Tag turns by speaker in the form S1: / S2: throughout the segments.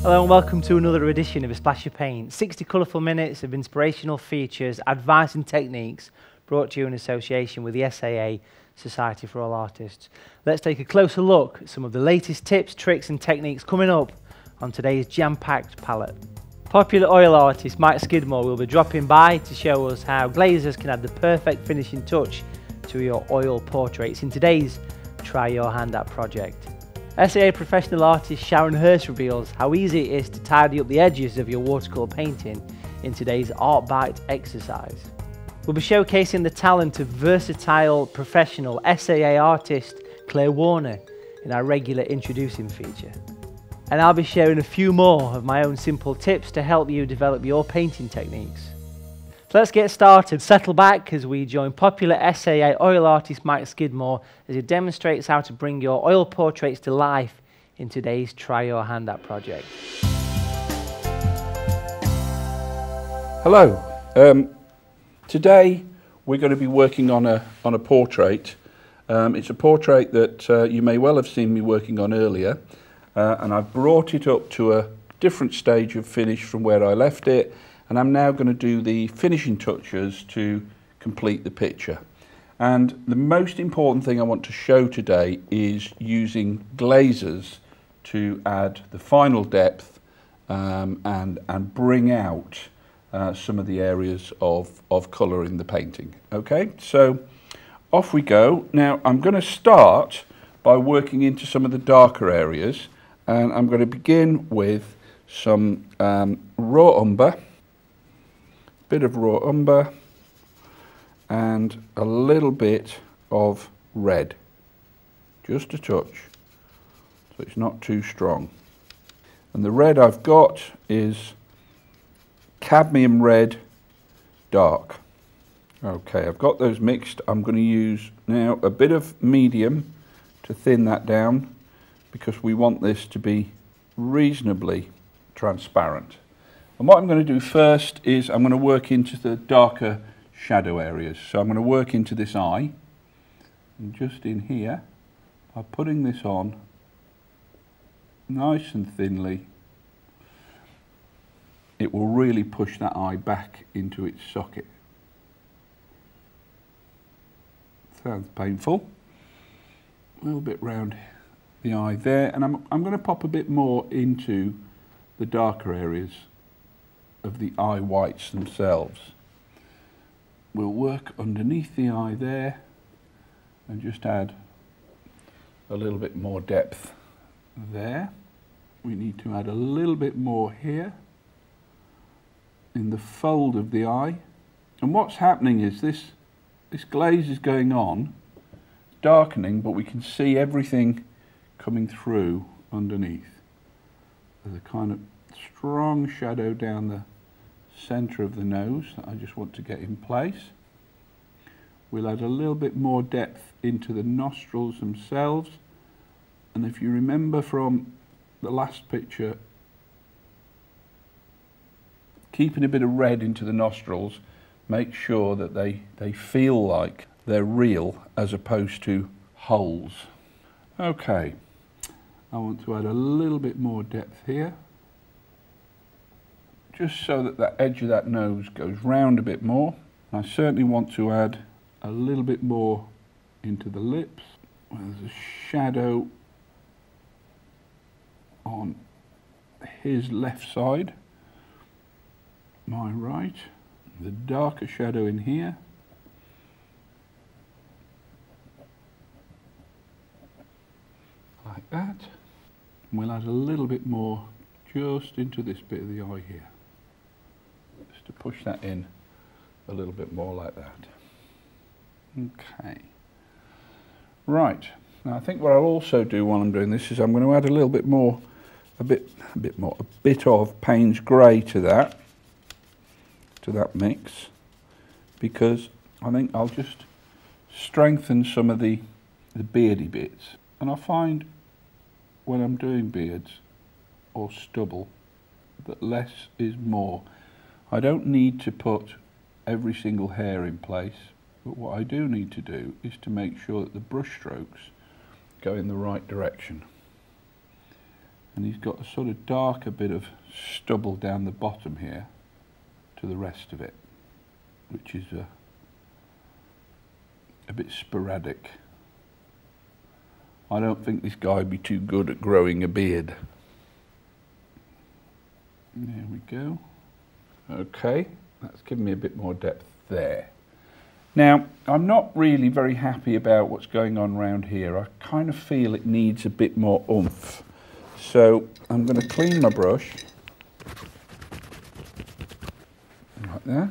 S1: Hello and welcome to another edition of A Splash of Paint. 60 colourful minutes of inspirational features, advice and techniques brought to you in association with the SAA, Society for All Artists. Let's take a closer look at some of the latest tips, tricks and techniques coming up on today's jam-packed palette. Popular oil artist Mike Skidmore will be dropping by to show us how glazers can add the perfect finishing touch to your oil portraits in today's Try Your Hand At project. SAA professional artist Sharon Hurst reveals how easy it is to tidy up the edges of your watercolour painting in today's Art Bite exercise. We'll be showcasing the talent of versatile professional SAA artist Claire Warner in our regular introducing feature. And I'll be sharing a few more of my own simple tips to help you develop your painting techniques. So let's get started. Settle back as we join popular SAA oil artist Mike Skidmore as he demonstrates how to bring your oil portraits to life in today's Try Your Hand At project.
S2: Hello. Today we're going to be working on a portrait. It's a portrait that you may well have seen me working on earlier, and I've brought it up to a different stage of finish from where I left it. And I'm now going to do the finishing touches to complete the picture. And the most important thing I want to show today is using glazers to add the final depth and bring out some of the areas of colour in the painting. Okay, so off we go. Now I'm going to start by working into some of the darker areas, and I'm going to begin with some raw umber. Bit of raw umber and a little bit of red, just a touch, so it's not too strong. And the red I've got is cadmium red dark. Okay, I've got those mixed. I'm going to use now a bit of medium to thin that down because we want this to be reasonably transparent. And what I'm going to do first is I'm going to work into the darker shadow areas. So I'm going to work into this eye, and just in here, by putting this on nice and thinly, it will really push that eye back into its socket. Sounds painful. A little bit round the eye there, and I'm going to pop a bit more into the darker areas of the eye whites themselves. We'll work underneath the eye there and just add a little bit more depth there. We need to add a little bit more here in the fold of the eye. And what's happening is this glaze is going on, darkening, but we can see everything coming through underneath. There's a kind of strong shadow down the centre of the nose that I just want to get in place. We'll add a little bit more depth into the nostrils themselves, and if you remember from the last picture, keeping a bit of red into the nostrils, make sure that they feel like they're real as opposed to holes. Okay, I want to add a little bit more depth here, just so that the edge of that nose goes round a bit more. I certainly want to add a little bit more into the lips. There's a shadow on his left side, my right. The darker shadow in here. Like that. And we'll add a little bit more just into this bit of the eye here, just to push that in a little bit more like that. Okay. Right. Now I think what I'll also do while I'm doing this is I'm going to add a little bit more, a bit of Payne's grey to that mix, because I think I'll just strengthen some of the beardy bits. And I find when I'm doing beards or stubble that less is more. I don't need to put every single hair in place, but what I do need to do is to make sure that the brush strokes go in the right direction. And he's got a sort of darker bit of stubble down the bottom here to the rest of it, which is a bit sporadic. I don't think this guy would be too good at growing a beard. There we go. Okay, that's given me a bit more depth there. Now, I'm not really very happy about what's going on around here. I kind of feel it needs a bit more oomph. So I'm going to clean my brush like that.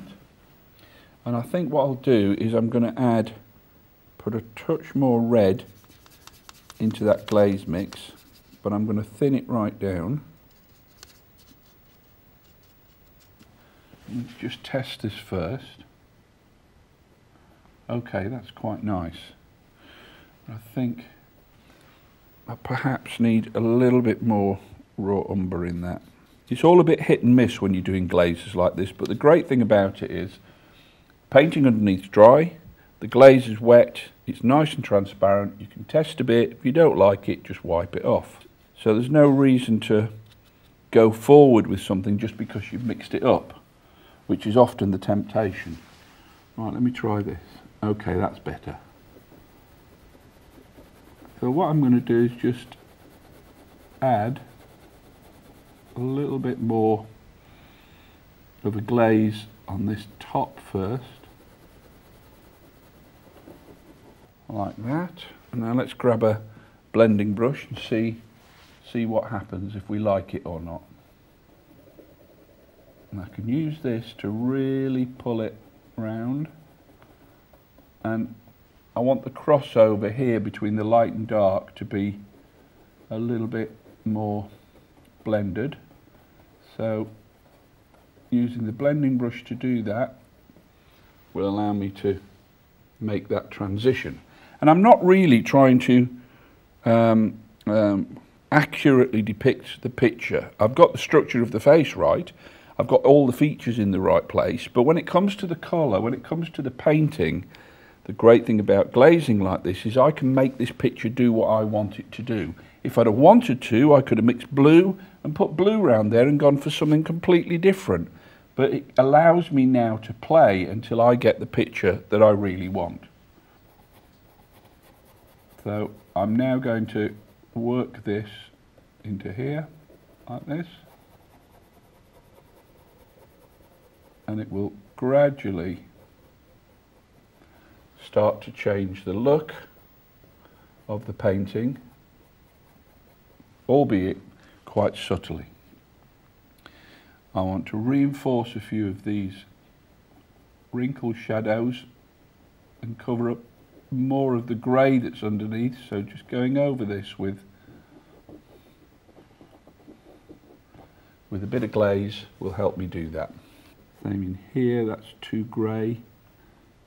S2: And I think what I'll do is I'm going to put a touch more red into that glaze mix, but I'm going to thin it right down. Let's just test this first. Okay, that's quite nice. I think I perhaps need a little bit more raw umber in that. It's all a bit hit and miss when you're doing glazes like this, but the great thing about it is painting underneath dry, the glaze is wet, it's nice and transparent, you can test a bit, if you don't like it, just wipe it off. So there's no reason to go forward with something just because you've mixed it up, which is often the temptation. Right, let me try this. Okay, that's better. So what I'm going to do is just add a little bit more of a glaze on this top first. Like that. And now let's grab a blending brush and see what happens, if we like it or not. And I can use this to really pull it round. And I want the crossover here between the light and dark to be a little bit more blended. So using the blending brush to do that will allow me to make that transition. And I'm not really trying to accurately depict the picture. I've got the structure of the face right, I've got all the features in the right place, but when it comes to the colour, when it comes to the painting, the great thing about glazing like this is I can make this picture do what I want it to do. If I'd have wanted to, I could have mixed blue and put blue around there and gone for something completely different. But it allows me now to play until I get the picture that I really want. So I'm now going to work this into here, like this. And it will gradually start to change the look of the painting, albeit quite subtly. I want to reinforce a few of these wrinkled shadows and cover up more of the grey that's underneath, so just going over this with a bit of glaze will help me do that. Same in here, that's too grey,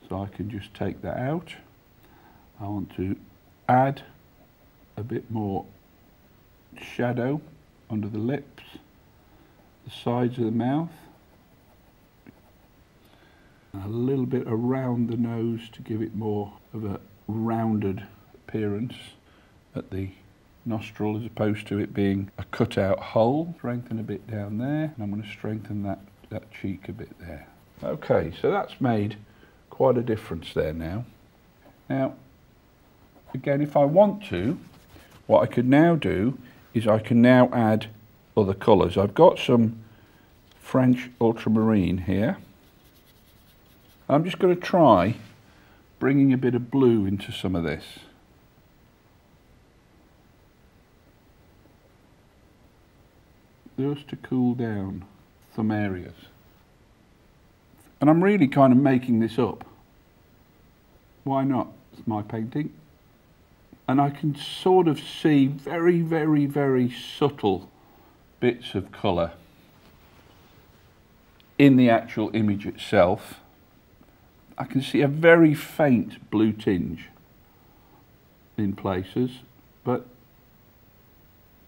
S2: so I can just take that out. I want to add a bit more shadow under the lips, the sides of the mouth, and a little bit around the nose to give it more of a rounded appearance at the nostril as opposed to it being a cut out hole. Strengthen a bit down there, and I'm going to strengthen that cheek a bit there. Okay, so that's made quite a difference there now. Now, again, if I want to, what I could now do is I can now add other colours. I've got some French ultramarine here. I'm just going to try bringing a bit of blue into some of this. Just to cool down some areas. And I'm really kind of making this up. Why not? It's my painting. And I can sort of see very, very, very subtle bits of colour in the actual image itself. I can see a very faint blue tinge in places, but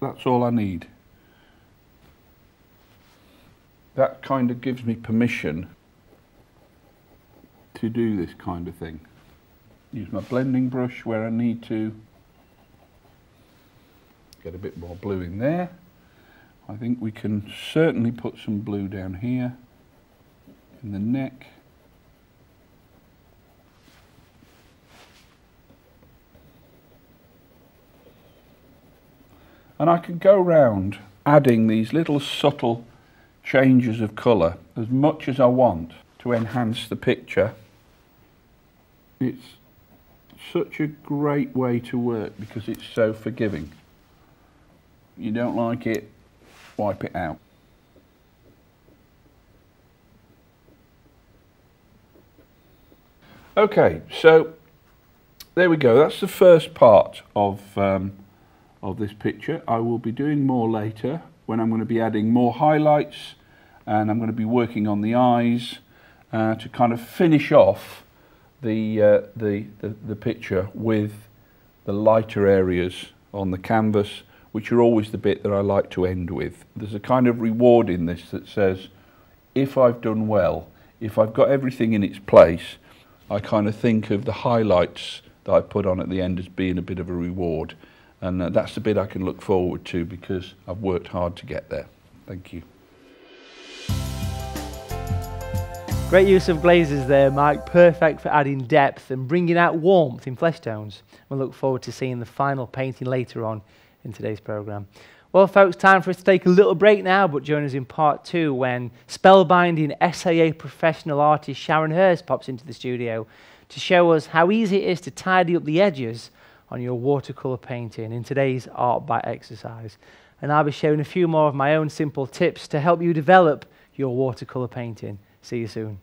S2: that's all I need. That kind of gives me permission to do this kind of thing. Use my blending brush where I need to. Get a bit more blue in there. I think we can certainly put some blue down here in the neck. And I can go round adding these little subtle changes of colour as much as I want to enhance the picture. It's such a great way to work because it's so forgiving. You don't like it, wipe it out. Okay, so there we go. That's the first part of this picture. I will be doing more later when I'm going to be adding more highlights, and I'm going to be working on the eyes to kind of finish off the picture with the lighter areas on the canvas, which are always the bit that I like to end with. There's a kind of reward in this that says, if I've done well, if I've got everything in its place, I kind of think of the highlights that I put on at the end as being a bit of a reward. And that's the bit I can look forward to because I've worked hard to get there. Thank you.
S1: Great use of glazes there, Mike. Perfect for adding depth and bringing out warmth in flesh tones. We look forward to seeing the final painting later on in today's programme. Well, folks, time for us to take a little break now, but join us in part 2 when spellbinding SAA professional artist Sharon Hurst pops into the studio to show us how easy it is to tidy up the edges on your watercolour painting in today's Art Bite exercise. And I'll be sharing a few more of my own simple tips to help you develop your watercolour painting. See you soon.